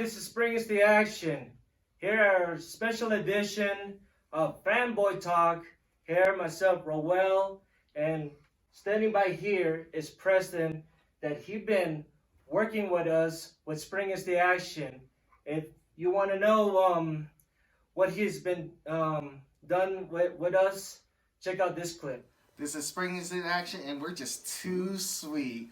this is Spring is the Action. Here our special edition of Fanboy Talk. Here myself, Roel, and standing by here is Preston. That he been working with us with Spring is the Action. If you want to know what he's been done with us, check out this clip. This is Spring is in Action, and we're just too sweet.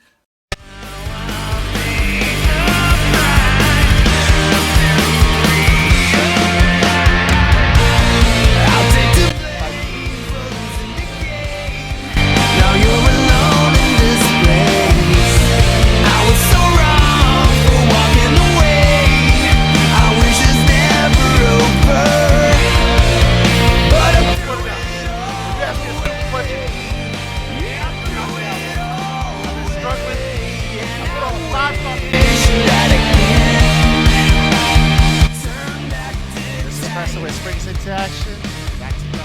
Springs into action. Back to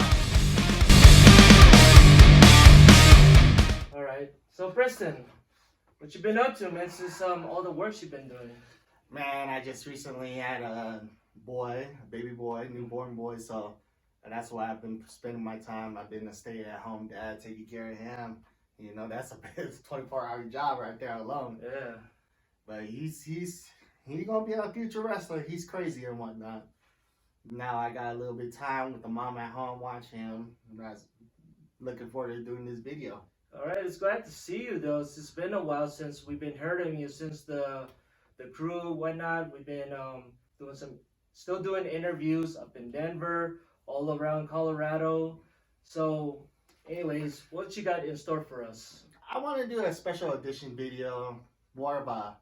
All right. So Preston, what you been up to, man? Since all the work you've been doing. Man, I just recently had a baby boy, newborn boy. So that's why I've been spending my time. I've been a stay-at-home dad, taking care of him. You know, that's a 24-hour job right there alone. Yeah. But he's gonna be a future wrestler. He's crazy and whatnot. Now I got a little bit of time with the mom at home watching him. I was looking forward to doing this video. All right, it's glad to see you though. It's been a while since we've been hearing you, since the crew, whatnot. We've been still doing interviews up in Denver, all around Colorado. So, anyways, what you got in store for us? I want to do a special edition video, more of a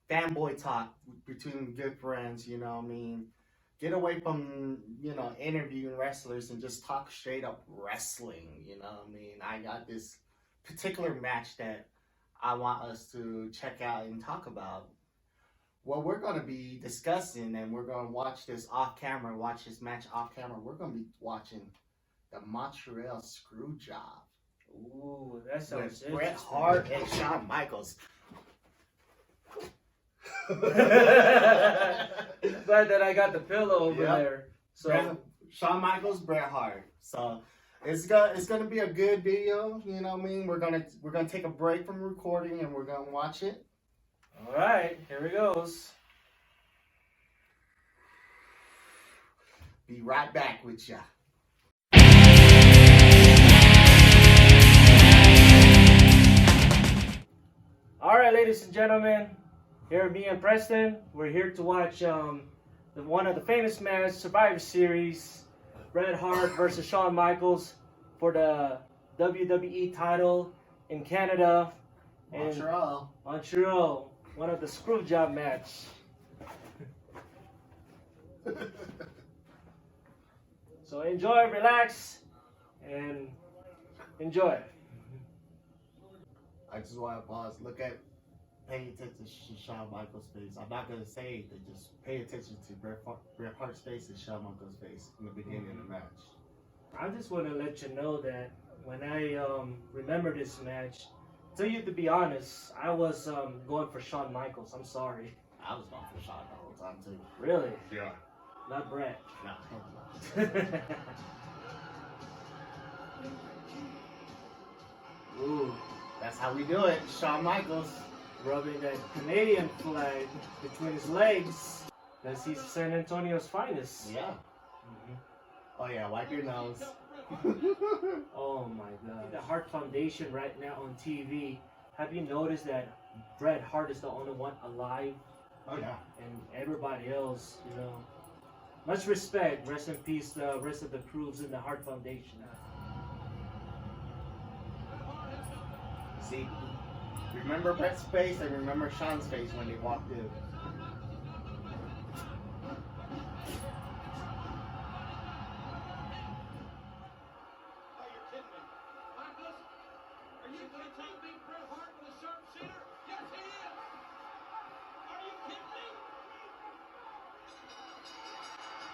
fanboy talk between good friends. You know what I mean? Get away from, interviewing wrestlers and just talk straight up wrestling, you know what I mean? I got this particular match that I want us to check out and talk about. What we're going to be discussing, and we're going to watch this match off camera, we're going to be watching the Montreal Screwjob. Ooh, that sounds with Bret, Hart, and Shawn Michaels. Glad that I got the pillow over there. So Shawn Michaels, Bret Hart. So it's gonna be a good video. You know what I mean? We're gonna take a break from recording and we're gonna watch it. All right, here it goes. Be right back with ya. All right, ladies and gentlemen. Here, me and Preston, we're here to watch one of the famous matches, Survivor Series, Bret Hart versus Shawn Michaels for the WWE title in Canada. Montreal, one of the Screwjob match. So enjoy, relax, and enjoy. I just want to pause, pay attention to Shawn Michaels' face. I'm not going to say it, just pay attention to Bret Hart's face and Shawn Michaels' face in the beginning of the match. I just want to let you know that when I remember this match, to you to be honest, I was going for Shawn Michaels. I'm sorry. I was going for Shawn the whole time too. Really? Yeah. Not Bret. No. Ooh, that's how we do it. Shawn Michaels. Rubbing that Canadian flag between his legs. That's he's San Antonio's finest. Yeah. Mm-hmm. Oh yeah, wipe your nose. Oh my God. The Hart Foundation right now on TV. Have you noticed that Bret Hart is the only one alive? Oh yeah. And everybody else, much respect. Rest in peace, the rest of the crews in the Hart Foundation. See? Remember Bret's face and remember Shawn's face when they walked in.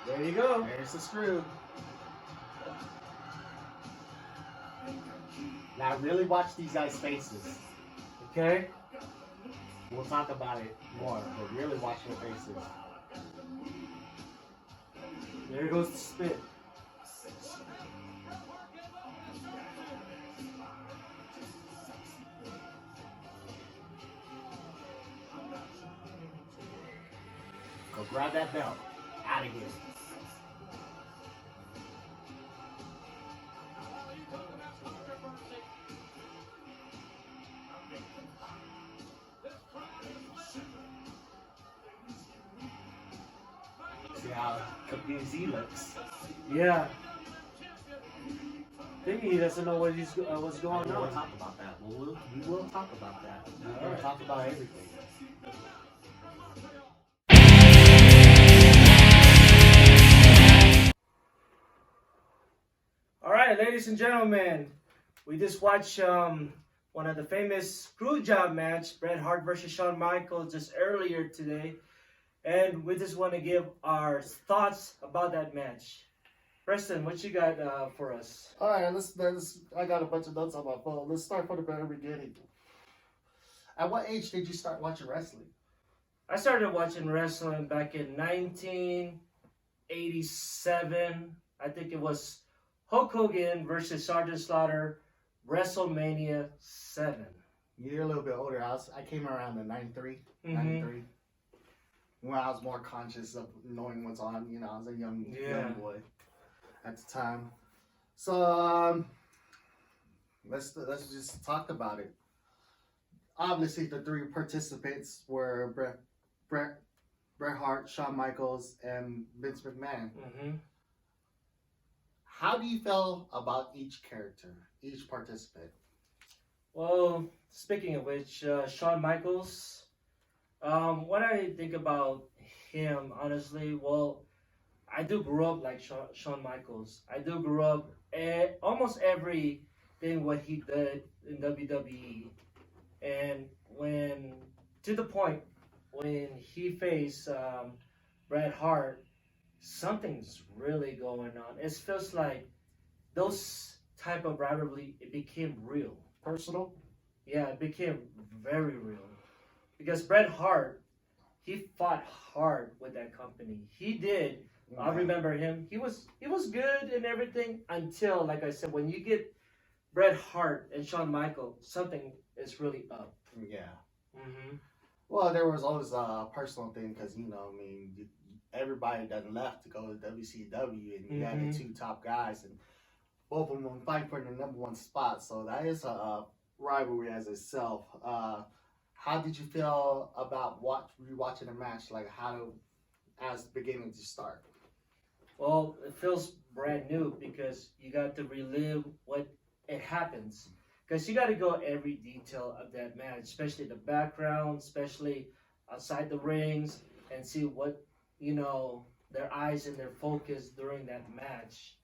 There you go. There's the screw. Now really watch these guys' faces. Okay? We'll talk about it more, but really watch their faces. There goes the spit. Go grab that belt. Out of here. See how confused he looks. Yeah. Maybe he doesn't know what's going We'll on. talk about that. We will talk about that. We're All going right. to talk about everything. All right, ladies and gentlemen, we just watched one of the famous screw job match, Bret Hart versus Shawn Michaels, just earlier today, and we just want to give our thoughts about that match. Preston, what you got for us? All right, let's. I got a bunch of notes on my phone. Let's start from the very beginning. At what age did you start watching wrestling? I started watching wrestling back in 1987. I think it was Hulk Hogan versus Sergeant Slaughter, WrestleMania 7. You're a little bit older. I came around in 93, Mhm. 93. When I was more conscious of knowing what's on. You know, I was a young boy at the time. So let's just talk about it. Obviously, the three participants were Bret Hart, Shawn Michaels, and Vince McMahon. Mm-hmm. How do you feel about each character, each participant? Well, speaking of which, Shawn Michaels, what I think about him, honestly, well, I do grow up like Shawn Michaels. I do grow up almost everything what he did in WWE. And to the point, when he faced Bret Hart, something's really going on. It feels like those type of rivalry, it became real. Personal? Yeah, it became very real. Because Bret Hart, he fought hard with that company. He did. I remember him. He was good and everything until, like I said, when you get Bret Hart and Shawn Michaels, something is really up. Yeah. Mm-hmm. Well, there was always a personal thing because, you know, I mean, everybody done left to go to WCW, and you had the two top guys, and both of them fight for the number one spot. So that is a rivalry as itself. How did you feel about rewatching the match? Like, as beginning to start? Well, it feels brand new because you got to relive what it happens. Because you got to go every detail of that match, especially the background, especially outside the rings, and see what, their eyes and their focus during that match.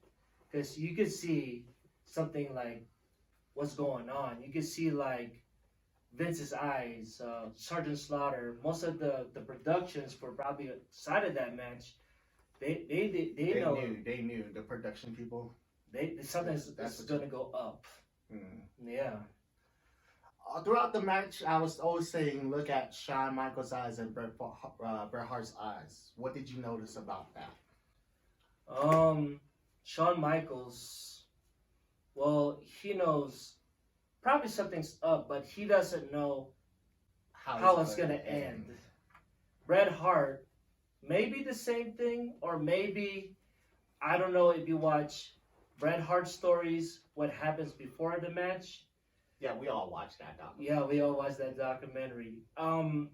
Because you could see something like what's going on. You could see like Vince's eyes, Sergeant Slaughter, most of the productions for probably side of that match, they know They knew the production people. Something's gonna go up. Yeah. Throughout the match, I was always saying, look at Shawn Michaels' eyes and Bret Hart's eyes. What did you notice about that? Shawn Michaels, well, he knows probably something's up, but he doesn't know how it's gonna end. Bret Hart, maybe the same thing, or maybe, I don't know if you watch Bret Hart stories, what happens before the match. Yeah, we all watched that documentary. Yeah, we all watched that documentary.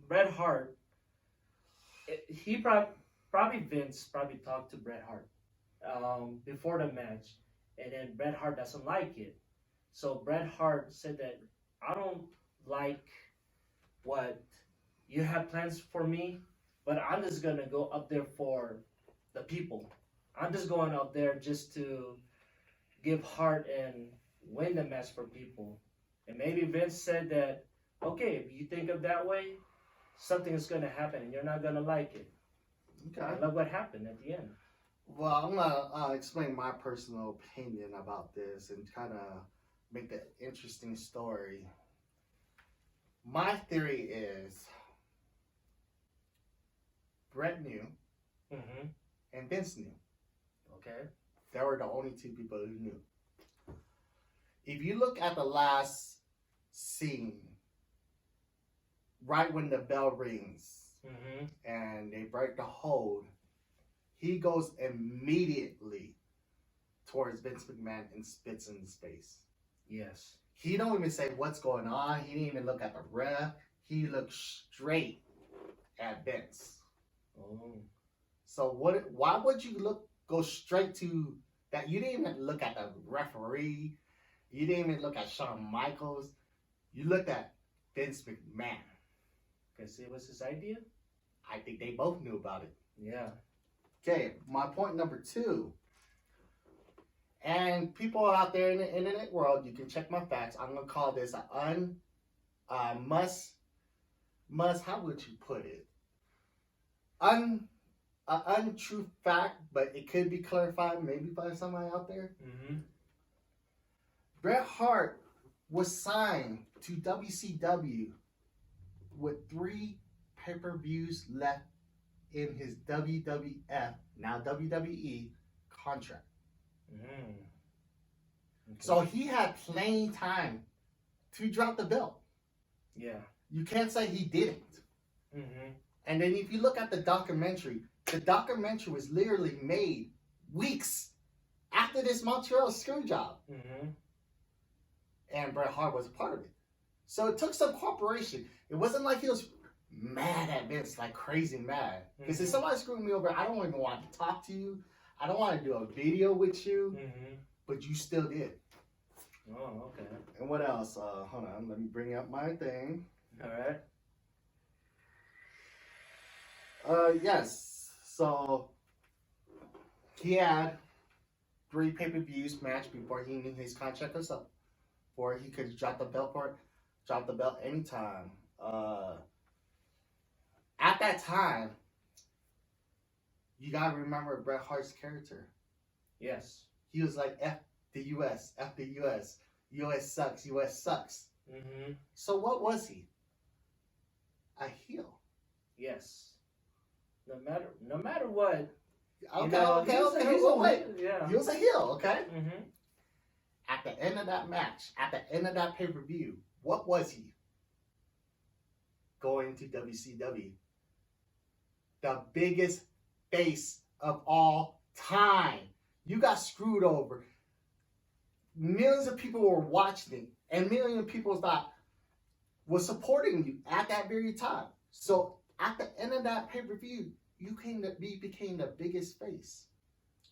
Bret Hart, he probably Vince probably talked to Bret Hart before the match, and then Bret Hart doesn't like it. So Bret Hart said that I don't like what you have plans for me, but I'm just gonna go up there for the people. I'm just going up there just to give Hart and win the match for people. And maybe Vince said that, okay, if you think of that way, something is going to happen and you're not going to like it. Okay. I love what happened at the end. Well, I'm going to explain my personal opinion about this and kind of make the interesting story. My theory is Bret knew and Vince knew. Okay. They were the only two people who knew. If you look at the last scene, right when the bell rings and they break the hold, he goes immediately towards Vince McMahon and spits in his face. Yes. He don't even say what's going on. He didn't even look at the ref. He looked straight at Vince. Oh. So why would you go straight to that? You didn't even look at the referee. You didn't even look at Shawn Michaels. You looked at Vince McMahon. Because it was his idea? I think they both knew about it. Yeah. Okay, my point number 2. And people out there in the internet world, you can check my facts. I'm gonna call this how would you put it? An untrue fact, but it could be clarified maybe by somebody out there. Bret Hart was signed to WCW with 3 pay-per-views left in his WWF, now WWE, contract. Okay. So he had plenty time to drop the belt. Yeah. You can't say he didn't. And then if you look at the documentary was literally made weeks after this Montreal screw job. And Bret Hart was a part of it. So it took some cooperation. It wasn't like he was mad at Vince, like crazy mad. Because if somebody screwed me over, I don't even want to talk to you. I don't want to do a video with you. But you still did. Oh, okay. And what else? Hold on, let me bring up my thing. All right. Yes. So he had 3 pay-per-views match before he knew his contract was up. Before he could drop the belt anytime. At that time, you gotta remember Bret Hart's character. Yes. He was like, F the US, F the US. US sucks, US sucks. So what was he? A heel. Yes. No matter what. Okay. Yeah. He was a heel, okay? At the end of that match, at the end of that pay-per-view, what was he? Going to WCW. The biggest face of all time. You got screwed over. Millions of people were watching it, and millions of people was supporting you at that very time. So at the end of that pay-per-view, you became the biggest face.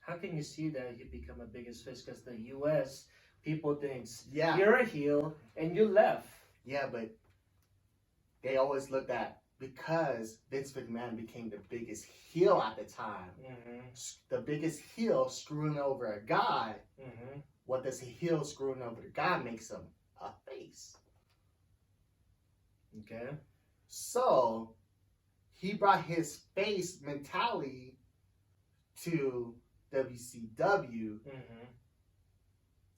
How can you see that you become a biggest face? Because the U.S. people thinks you're a heel and you left. Yeah, but they always looked at, because Vince McMahon became the biggest heel at the time, the biggest heel screwing over a guy, what does a heel screwing over the guy makes him? A face. Okay. So he brought his face mentality to WCW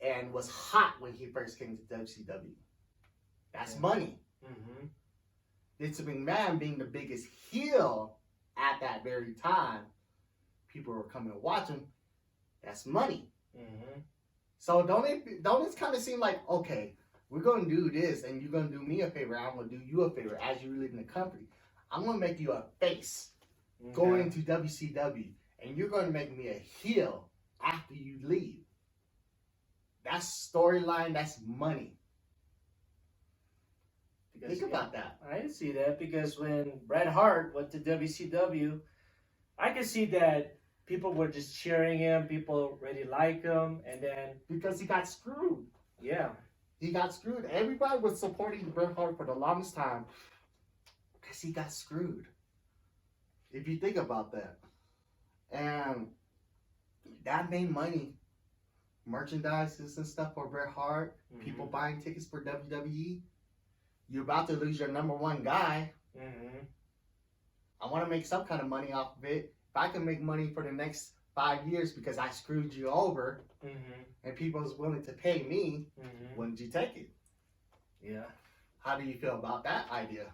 and was hot when he first came to WCW. That's money. Vince McMahon being the biggest heel at that very time, people were coming to watch him. That's money. So don't it kind of seem like, okay, we're going to do this and you're going to do me a favor, I'm going to do you a favor as you live in the country. I'm going to make you a face going to WCW, and you're going to make me a heel after you leave. That's storyline, that's money. Think about that. I see that because when Bret Hart went to WCW, I could see that people were just cheering him, people really like him, and then... Because he got screwed. Yeah. He got screwed. Everybody was supporting Bret Hart for the longest time because he got screwed. If you think about that. And that made money. Merchandises and stuff for Bret Hart. People buying tickets for WWE. You're about to lose your number 1 guy. I want to make some kind of money off of it. If I can make money for the next 5 years because I screwed you over, and people is willing to pay me, wouldn't you take it? Yeah. How do you feel about that idea?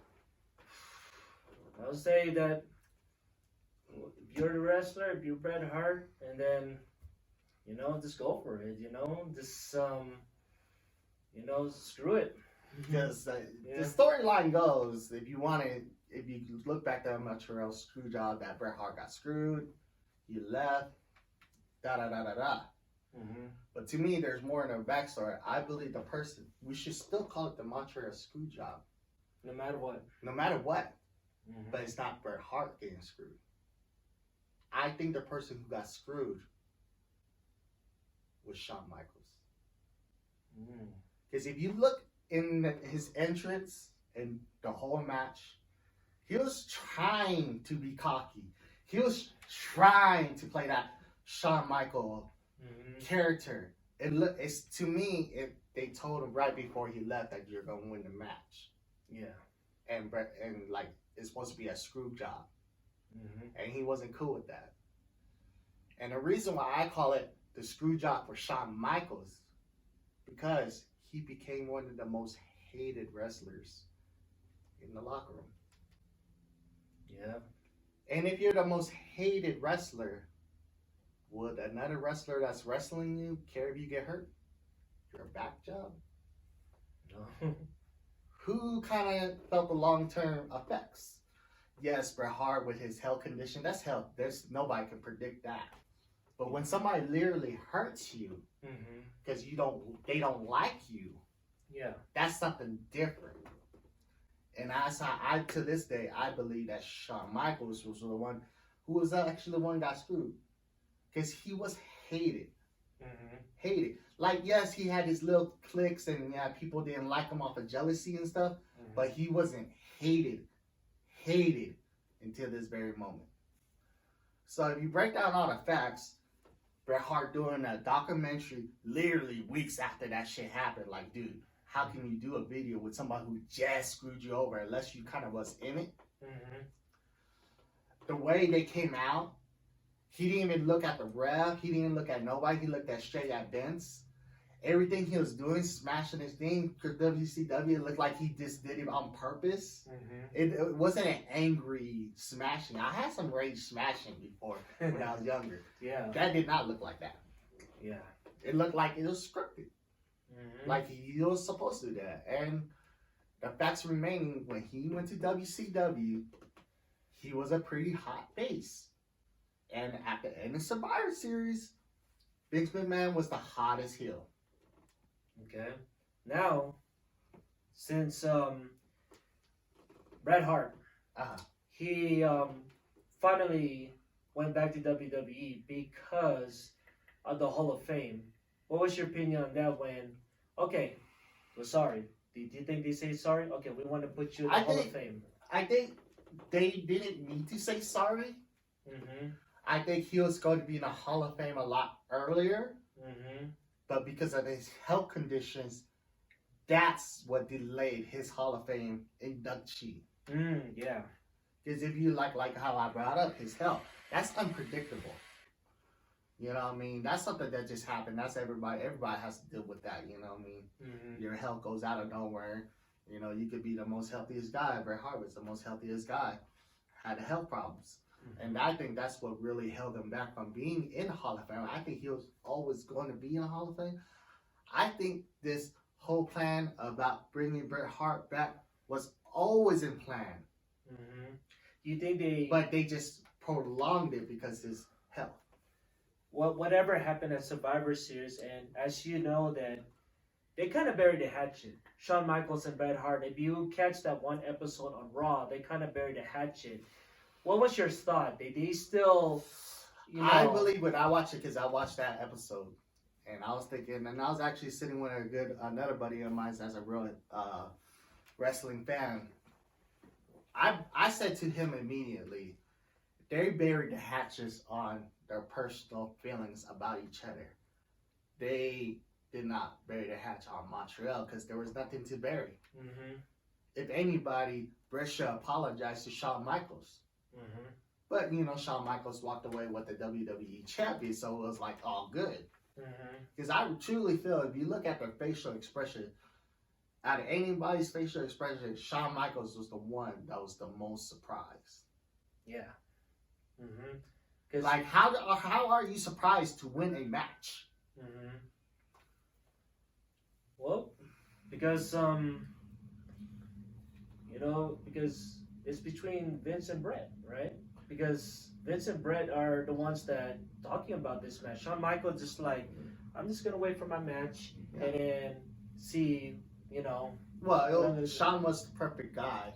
I would say that if you're the wrestler, if you're Bret Hart, and then just go for it. Screw it. Because Yeah. the storyline goes, if you look back at Montreal screw job, that Bret Hart got screwed, he left, da da da da da. Mm-hmm. But to me, there's more in a backstory. I believe the person, we should still call it the Montreal screw job. No matter what. No matter what. Mm-hmm. But it's not Bret Hart getting screwed. I think the person who got screwed was Shawn Michaels. Because if you look in his entrance and the whole match, he was trying to be cocky. He was trying to play that Shawn Michaels character. It's to me, they told him right before he left that you're gonna win the match. Yeah. And like it's supposed to be a screw job. Mm-hmm. And he wasn't cool with that. And the reason why I call it the screw job for Shawn Michaels, because he became one of the most hated wrestlers in the locker room. Yeah. And if you're the most hated wrestler, would another wrestler that's wrestling you care if you get hurt? You're a back job. No. Who kind of felt the long-term effects? Yes, Bret Hart with his health condition, that's health. There's nobody can predict that. But when somebody literally hurts you because they don't like you, yeah, that's something different. And I to this day, I believe that Shawn Michaels was the one who was actually the one who got screwed. Because he was hated. Hated. Like, yes, he had his little cliques and yeah, people didn't like him off of jealousy and stuff, but he wasn't hated until this very moment. So if you break down all the facts, Bret Hart doing a documentary literally weeks after that shit happened, like, dude, how can you do a video with somebody who just screwed you over unless you kind of was in it? The way they came out, he didn't even look at the ref. He didn't look at nobody. He looked at straight at Vince. Everything he was doing, smashing his thing, for WCW, it looked like he just did it on purpose. It wasn't an angry smashing. I had some rage smashing before when I was younger. Yeah. That did not look like that. Yeah. It looked like it was scripted. Like he was supposed to do that. And the facts remaining, when he went to WCW, he was a pretty hot face. And at the end of Survivor Series, Vince McMahon was the hottest heel. Okay. Now, since Bret Hart, he finally went back to WWE because of the Hall of Fame. What was your opinion on that when, okay, we're sorry. Did you think they say sorry? Okay, we want to put you in the Hall of Fame. I think they didn't need to say sorry. I think he was going to be in the Hall of Fame a lot earlier. But because of his health conditions, that's what delayed his Hall of Fame induction. Yeah. Because if you like how I brought up his health, that's unpredictable. You know what I mean? That's something that just happened. That's everybody. Everybody has to deal with that. You know what I mean? Your health goes out of nowhere. You know, you could be the most healthiest guy. Bret Hart was the most healthiest guy. Had health problems. And I think that's what really held him back from being in the Hall of Fame. I think he was always going to be in the Hall of Fame. I think this whole plan about bringing Bret Hart back was always in plan. You think But they just prolonged it because his health. Whatever happened at Survivor Series, and as you know that they kind of buried the hatchet. Shawn Michaels and Bret Hart, if you catch that one episode on Raw, they kind of buried the hatchet. What was your thought? They still, I believe when I watched it, because I watched that episode, and I was thinking, and I was actually sitting with another buddy of mine that's a real wrestling fan. I said to him immediately, they buried the hatches on their personal feelings about each other. They did not bury the hatch on Montreal because there was nothing to bury. If anybody, Bret should apologize to Shawn Michaels. But, Shawn Michaels walked away with the WWE champion, so it was like all good. Because I truly feel if you look at their facial expression, out of anybody's facial expression, Shawn Michaels was the one that was the most surprised. Yeah. Like, how are you surprised to win a match? Mm-hmm. Well, because because it's between Vince and Bret, right? Because Vince and Bret are the ones that talking about this match. Shawn Michaels just like, I'm just gonna wait for my match and then see, Well, Shawn was the perfect guy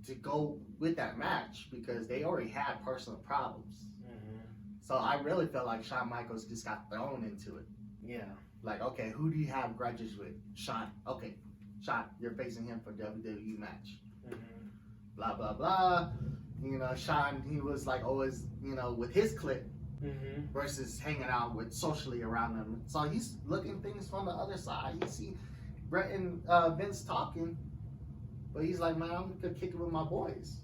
to go with that match because they already had personal problems. Mm-hmm. So I really felt like Shawn Michaels just got thrown into it. Yeah. Like, okay, who do you have grudges with? Shawn. Okay, Shawn, you're facing him for WWE match. Mm-hmm. Blah blah blah. Shawn, he was like always, with his clique Mm-hmm. versus hanging out with socially around them. So he's looking things from the other side. You see Bret and Vince talking, but he's like, man, I'm gonna kick it with my boys.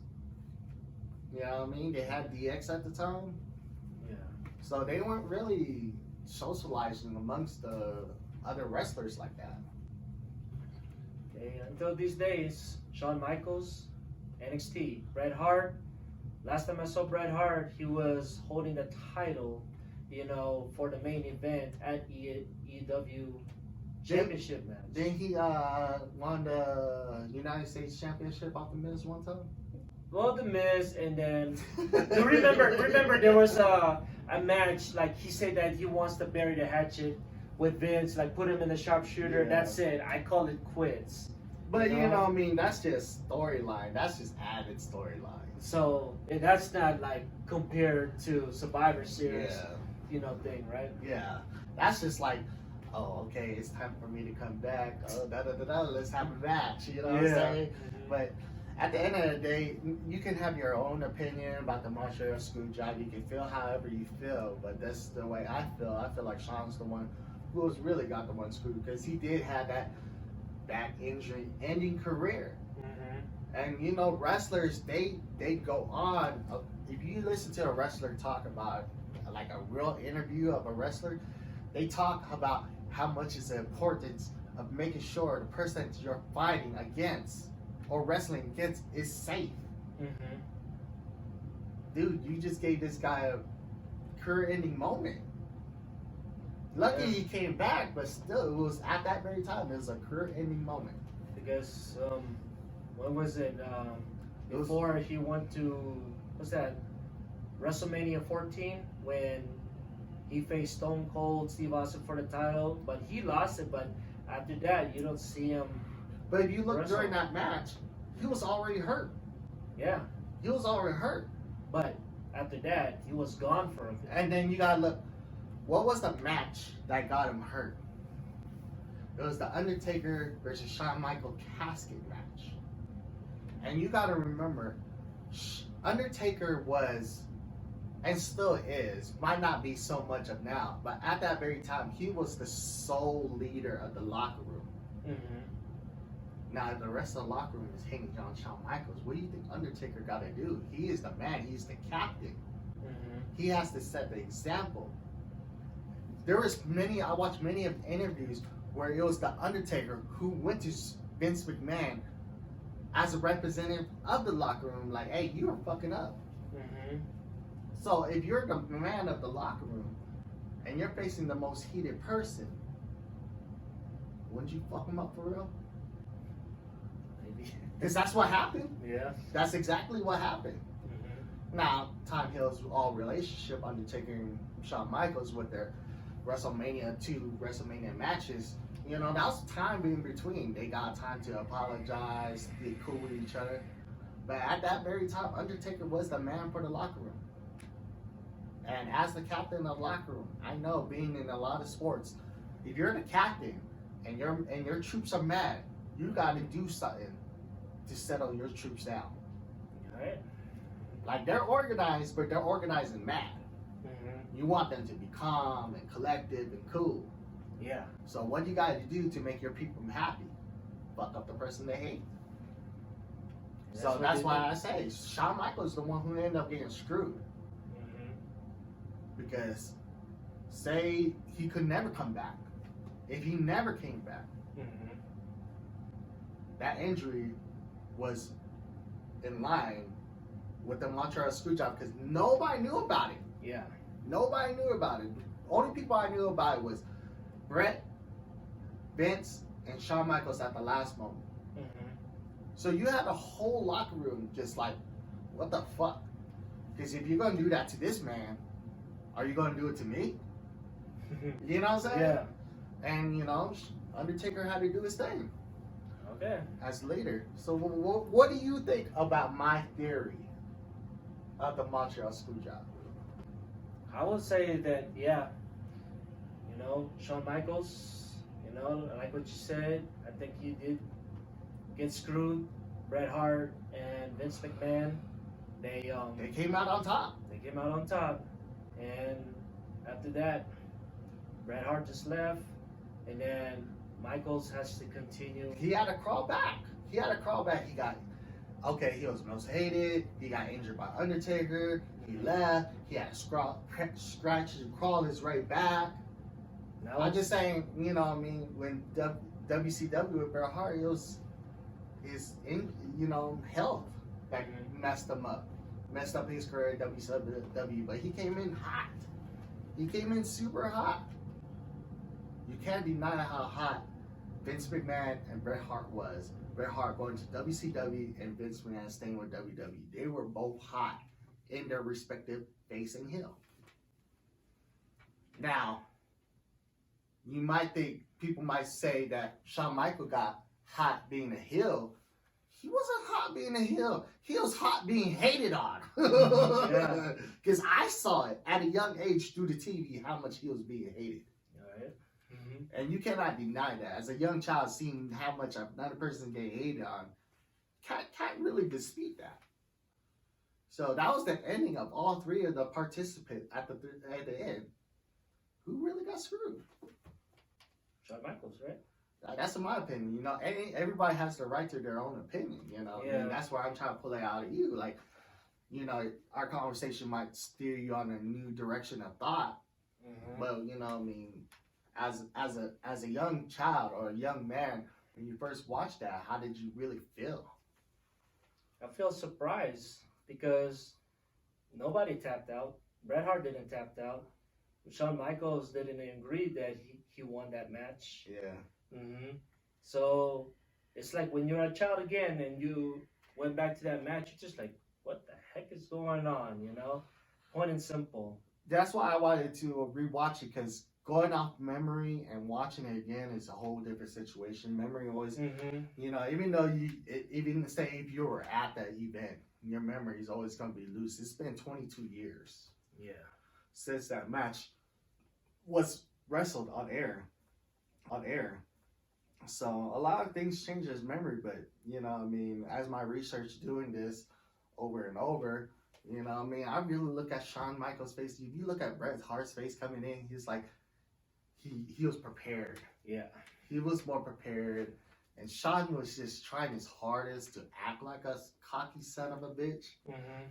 You know what I mean? They had DX at the time. Yeah. So they weren't really socializing amongst the other wrestlers like that. Okay, until these days, Shawn Michaels, NXT, Bret Hart. Last time I saw Bret Hart, he was holding the title, for the main event at EW Championship match. Then he won the United States Championship off the Miz one time. Well, the Miz, and then remember there was a match, like he said that he wants to bury the hatchet with Vince, like put him in the sharpshooter. Yeah. That's it. I call it quits. But that's just storyline. That's just added storyline. So that's not like compared to Survivor Series, thing, right? Yeah, that's just like, oh, okay, it's time for me to come back. Oh, let's have a match. You know what I'm saying? Mm-hmm. But at the end of the day, you can have your own opinion about the Montreal Screwjob. You can feel however you feel, but that's the way I feel. I feel like Shawn's the one who has really got the one screwed because he did have that injury-ending career. Mm-hmm. And wrestlers, they go on. If you listen to a wrestler talk about like a real interview of a wrestler, they talk about how much is the importance of making sure the person that you're fighting against or wrestling against is safe. Mm-hmm. Dude, you just gave this guy a career-ending moment. Lucky he came back, but still, it was at that very time. It was a career-ending moment. Because when was it? Before he went to WrestleMania 14 when he faced Stone Cold Steve Austin for the title, but he lost it. But after that, you don't see him. But if you look wrestle. during that match, he was already hurt. Yeah. He was already hurt. But after that, he was gone for a bit. And then you gotta look. What was the match that got him hurt? It was the Undertaker versus Shawn Michaels casket match. And you gotta remember, Undertaker was, and still is, might not be so much of now, but at that very time, he was the sole leader of the locker room. Mm-hmm. Now, the rest of the locker room is hanging on Shawn Michaels. What do you think Undertaker gotta do? He is the man, he's the captain. Mm-hmm. He has to set the example. I watched many of the interviews where it was the Undertaker who went to Vince McMahon as a representative of the locker room, like, hey, you are fucking up. Mm-hmm. So if you're the man of the locker room and you're facing the most heated person, wouldn't you fuck him up for real? Maybe. Because that's what happened. Yeah. That's exactly what happened. Mm-hmm. Now, time heals all relationship, Undertaker and Shawn Michaels with their WrestleMania 2 WrestleMania matches. That was time in between. They got time to apologize, get cool with each other. But at that very time, Undertaker was the man for the locker room. And as the captain of the locker room, I know being in a lot of sports, if you're the captain and your troops are mad, you got to do something to settle your troops down. All right. Like, they're organized, but they're organizing mad. Mm-hmm. You want them to be calm and collective and cool. Yeah. So what you got to do to make your people happy? Fuck up the person they hate. So that's why I say Shawn Michaels is the one who ended up getting screwed. Mm-hmm. Because say he could never come back. If he never came back, Mm-hmm. that injury was in line with the Montreal Screwjob because nobody knew about it. Yeah. Nobody knew about it. Only people I knew about it was Bret, Vince, and Shawn Michaels at the last moment. Mm-hmm. So you had a whole locker room just like, what the fuck? Because if you're gonna do that to this man, are you gonna do it to me? You know what I'm saying? Yeah. And you know, Undertaker had to do his thing Okay. as leader. So what do you think about my theory of the Montreal Screwjob? I would say that, yeah, you know, Shawn Michaels, you know, like what you said, I think he did get screwed. Bret Hart and Vince McMahon, they came out on top. They came out on top, and after that, Bret Hart just left, and then Michaels has to continue. He had to crawl back. He was most hated. He got injured by Undertaker. He left. He had to scratch and crawl his way back. Now I'm just saying, you know what I mean? When WCW with Bret Hart, it was his, health that messed him up. Messed up his career at WCW. But he came in hot. He came in super hot. You can't deny how hot Vince McMahon and Bret Hart was. Bret Hart going to WCW and Vince McMahon staying with WWE. They were both hot in their respective facing heel. Now, people might say that Shawn Michaels got hot being a heel. He wasn't hot being a heel. He was hot being hated on. Because I saw it at a young age through the TV how much he was being hated. And you cannot deny that. As a young child, seeing how much another person get hated on, can't really dispute that. So that was the ending of all three of the participants at the end. Who really got screwed? Shawn Michaels, right? That's in my opinion. You know, everybody has the right to their own opinion. You know, yeah. And that's why I'm trying to pull it out of you. Like, you know, our conversation might steer you on a new direction of thought. But you know, I mean, as a young child or a young man, when you first watched that, how did you really feel? I feel surprised because nobody tapped out. Bret Hart didn't tap out. Shawn Michaels didn't agree that he won that match. Yeah. So it's like when you're a child again and you went back to that match, you're just like, what the heck is going on? You know, plain and simple. That's why I wanted to rewatch it, because going off memory and watching it again is a whole different situation. Memory always, you know, even though even say if you were at that event, your memory is always going to be loose. It's been 22 years. Yeah. Since that match was wrestled on air. So a lot of things change as memory, but you know, I mean, as my research doing this over and over, you know, I mean, I really look at Shawn Michaels' face. If you look at Bret Hart's face coming in, he's like, he was prepared. Yeah. He was more prepared. And Shawn was just trying his hardest to act like a cocky son of a bitch.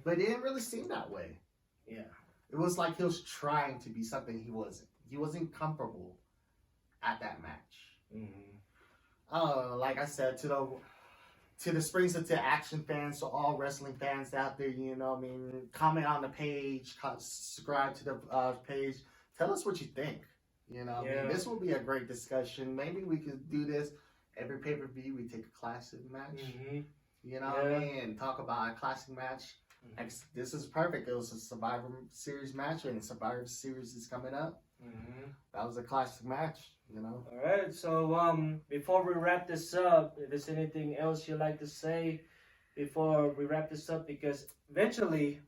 But it didn't really seem that way. Yeah. It was like he was trying to be something he wasn't. He wasn't comfortable at that match. Like I said, to the Springs into Action fans, to all wrestling fans out there, you know, I mean, comment on the page, subscribe to the page. Tell us what you think. You know, I mean, this will be a great discussion. Maybe we could do this every pay-per-view. We take a classic match. You know what I mean? And talk about a classic match. This is perfect. It was a Survivor Series match, and Survivor Series is coming up. That was a classic match, you know. All right. So before we wrap this up, if there's anything else you'd like to say before we wrap this up, because eventually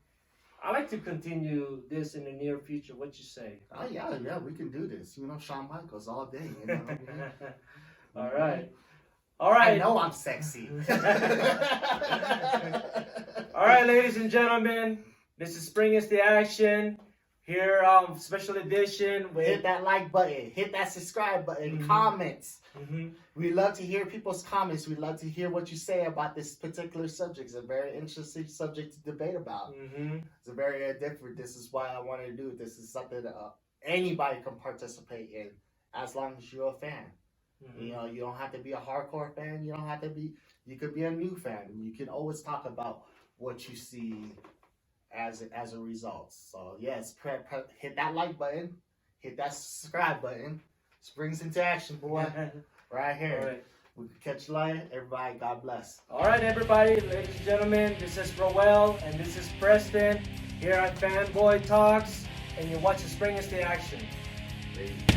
I like to continue this in the near future. What you say? Oh yeah, we can do this. You know, Shawn Michaels all day. You know. All right. I know I'm sexy. All right, ladies and gentlemen, this is Spring is the Action. Here, special edition. Hit that like button. Hit that subscribe button. Comments. We love to hear people's comments. We love to hear what you say about this particular subject. It's a very interesting subject to debate about. It's a very different. This is why I wanted to do it. This is something that anybody can participate in, as long as you're a fan. You know, you don't have to be a hardcore fan. You don't have to be. You could be a new fan. You can always talk about what you see as a result. So yes, hit that like button, hit that subscribe button. Springs into action, boy. Right here. All right. We can catch you later. Everybody, God bless. All right, everybody, ladies and gentlemen, this is Roel and this is Preston here at Fanboy Talks, and you're watching Spring into Action. Peace.